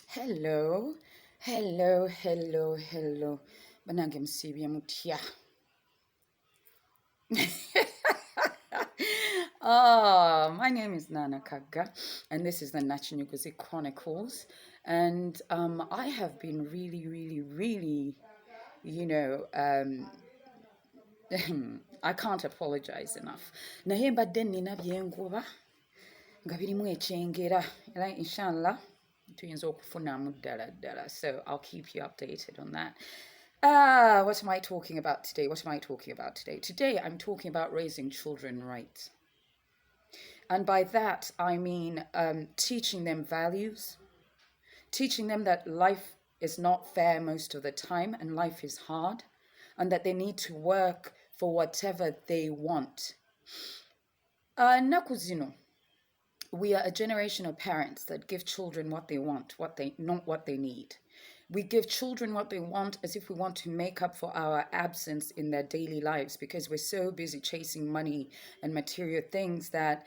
Hello, hello. Banange msibya mutya. My name is Nana Kagga, and this is the Nakinyuguzi Chronicles. And I have been really, you know, I can't apologize enough. Naye mbadde nina byenkuba nga birimu ekyengera era inshallah tuyinza okufunamu ddala. So I'll keep you updated on that. What am I talking about today? Today I'm talking about raising children right. And by that, I mean teaching them values, teaching them that life is not fair most of the time and life is hard, and that they need to work for whatever they want. Nakuzino, we are a generation of parents that give children what they want, not what they need. We give children what they want as if we want to make up for our absence in their daily lives because we're so busy chasing money and material things that,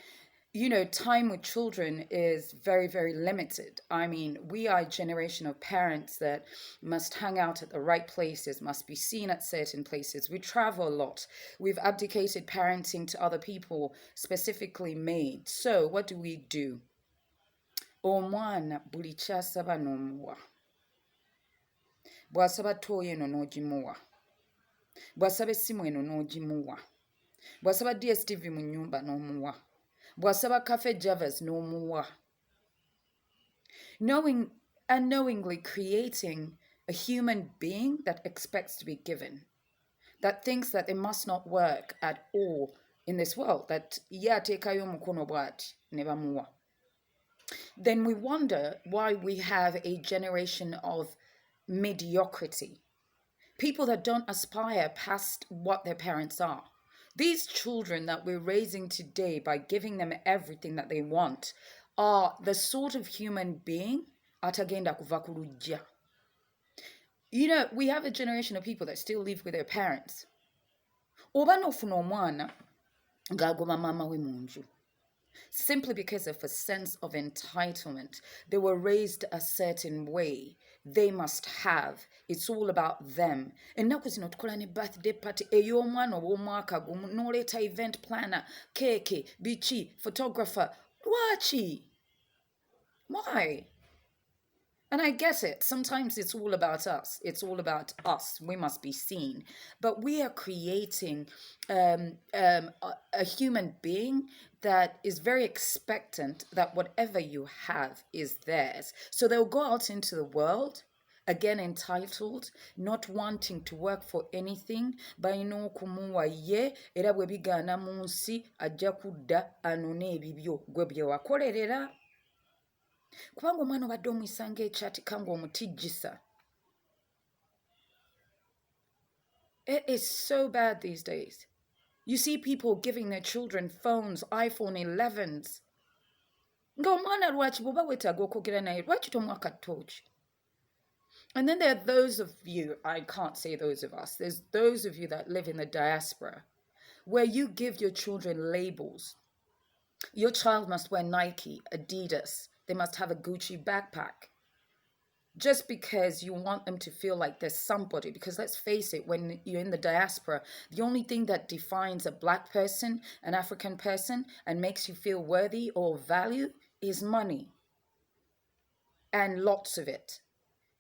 time with children is very limited. I mean, we are a generation of parents that must hang out at the right places, must be seen at certain places. We travel a lot. We've abdicated parenting to other people, specifically maids. So what do? Omwana buli kyasaba n'omuwa. Bw'asaba ttooyi eno n'ogimuwa. Bw'asaba essimu eno n'ogimuwa. Bw'asaba DSTV mu nnyumba n'omuwa. Bw'asaba cafe javas n'omuwa. Unknowingly creating a human being that expects to be given, that thinks that they must not work at all in this world, that ateekayo omukono bw'ati ne bamuwa. Then we wonder why we have a generation of mediocrity. People that don't aspire past what their parents are. These children that we're raising today by giving them everything that they want are the sort of human being atagenda kuva ku lujja. We have a generation of people that still live with their parents. Oba n'ofuna omwana ng'agoma maama we mu nju. Simply because of a sense of entitlement. They were raised a certain way. They must have. It's all about them. Ennaku zino tukola ne birthday party ey'omwana ow'omwaka gumu n'oleeta event planner, keeke, biki, photographer. Lwaki? Why? And I get it. Sometimes it's all about us. We must be seen. But we are creating a human being that is very expectant that whatever you have is theirs. So they'll go out into the world, again entitled, not wanting to work for anything. Balina okumuwa ye era bwe bigaana mu nsi ajja kudda anone ebibyo gwe bye wakolerera. Kubanga omwana obadde omuyisa ng'ekyatika ng'omutijjisa. It is so bad these days. You see people giving their children phones, iPhone 11s. Ng'omwana lwaki bw'oba weetaaga okwogera naye lwaki tomuwa ka torch? And then there are those of you, I can't say those of us, there's those of you that live in the diaspora where you give your children labels. Your child must wear Nike, Adidas. They must have a Gucci backpack. Just because you want them to feel like there's somebody. Because let's face it, when you're in the diaspora, the only thing that defines a black person, an African person, and makes you feel worthy or valued is money. And lots of it.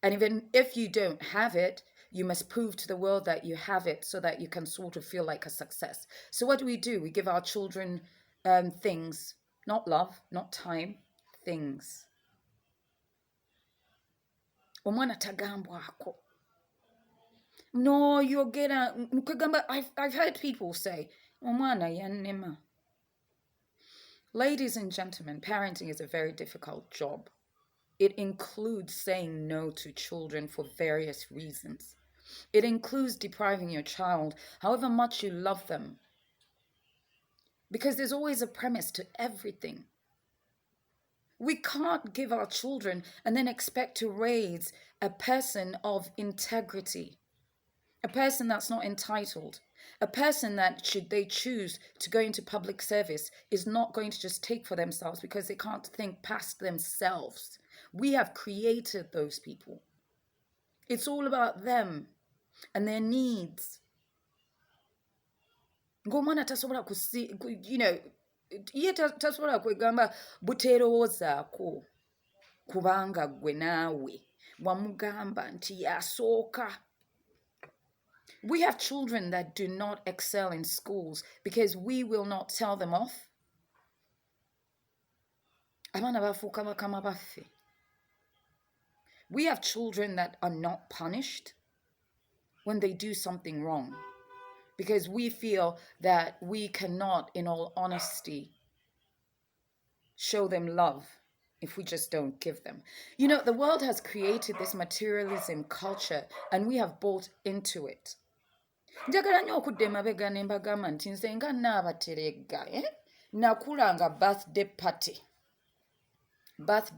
And even if you don't have it, you must prove to the world that you have it so that you can sort of feel like a success. So what do? We give our children things, not love, not time, things. Omwana tagambwako. No, I've heard people say, omwana yannema. Ladies and gentlemen, parenting is a very difficult job. It includes saying no to children for various reasons. It includes depriving your child, however much you love them. Because there's always a premise to everything. We can't give our children and then expect to raise a person of integrity. a person that's not entitled, a person that, should they choose to go into public service, is not going to just take for themselves because they can't think past themselves. We have created those people. It's all about them and their needs. Ng'omwana tasobola ye tasobola kwegamba buteerowoozaako kubanga gwe naawe wamugamba nti yasooka. We have children that do not excel in schools because we will not tell them off. Abaana bafuuka bakama baffe. We have children that are not punished when they do something wrong because we feel that we cannot, in all honesty, show them love if we just don't give them. You know, the world has created this materialism culture and we have bought into it. Njagala nnyo okudda emabega ne mbagamba nti nze nga nnaabateregga nakula nga birthday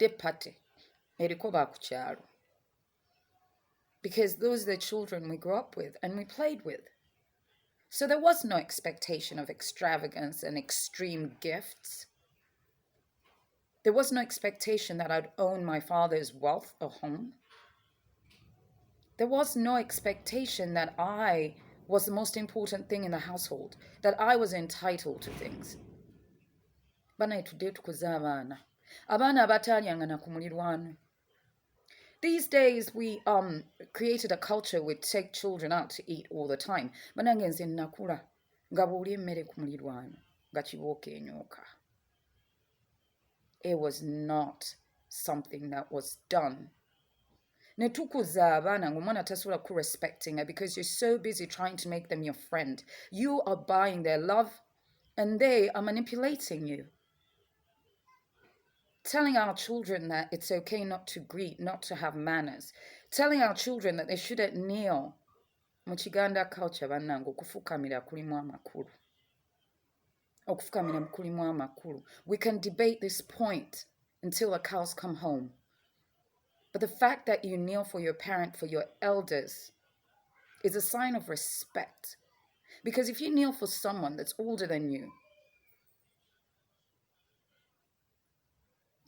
party eriko baakukyalo, because those are the children we grew up with and we played with. So there was no expectation of extravagance and extreme gifts. There was no expectation that I'd own my father's wealth or home. There was no expectation that I was the most important thing in the household, that I was entitled to things. Bana etudde tukuze abaana abataalyanga na ku mulirwano. These days we created a culture we take children out to eat all the time. Banange nze nakula nga bw'olya emmere ku mulirwano nga kibooka enyooka. It was not something that was done. Ne tukuza abaana ng'omwana tasobola ku-respecting her because you're so busy trying to make them your friend. You are buying their love and they are manipulating you. Telling our children that it's okay not to greet, not to have manners. Telling our children that they shouldn't kneel. Mu Kiganda culture bannange okufukamira kulimu amakulu. Okufukamira kulimu amakulu. We can debate this point until the cows come home. But the fact that you kneel for your parent, for your elders, is a sign of respect. Because if you kneel for someone that's older than you,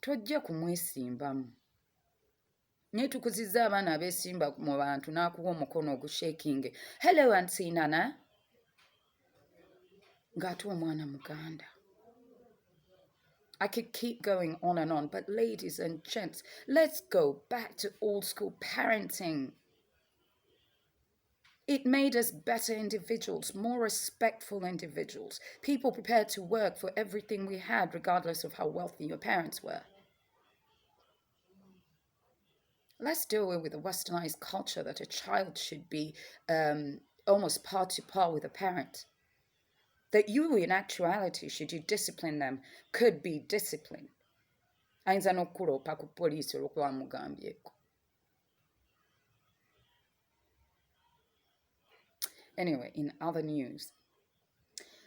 tojja kumwesimbamu. Naye tukuzizza abaana abeesimba mu bantu n'akuwa omukono ogushakinge. Hello, Auntie Nana. Ng'ate omwana muganda. I could keep going on and on, but ladies and gents, let's go back to old school parenting. It made us better individuals, more respectful individuals, people prepared to work for everything we had, regardless of how wealthy your parents were. Let's do away with the westernized culture that a child should be almost par to par with a parent. That you, in actuality, should you discipline them, could be discipline. Ayinza n'okkulopa ku poliisi olw'okuba mugambyeko. Anyway, in other news,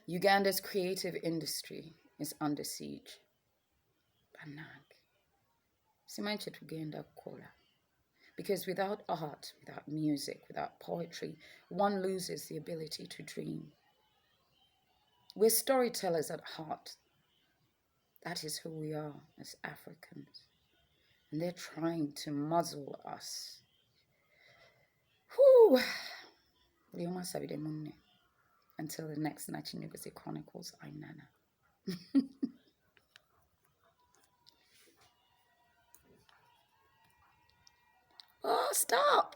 Uganda's creative industry is under siege. Bannange, simanyi kye tugenda kukola. Because without art, without music, without poetry, one loses the ability to dream. We're storytellers at heart. That is who we are as Africans. And they're trying to muzzle us. Whew! Until the next Nakinyuguzi Chronicles, I'm Nana. Oh, stop!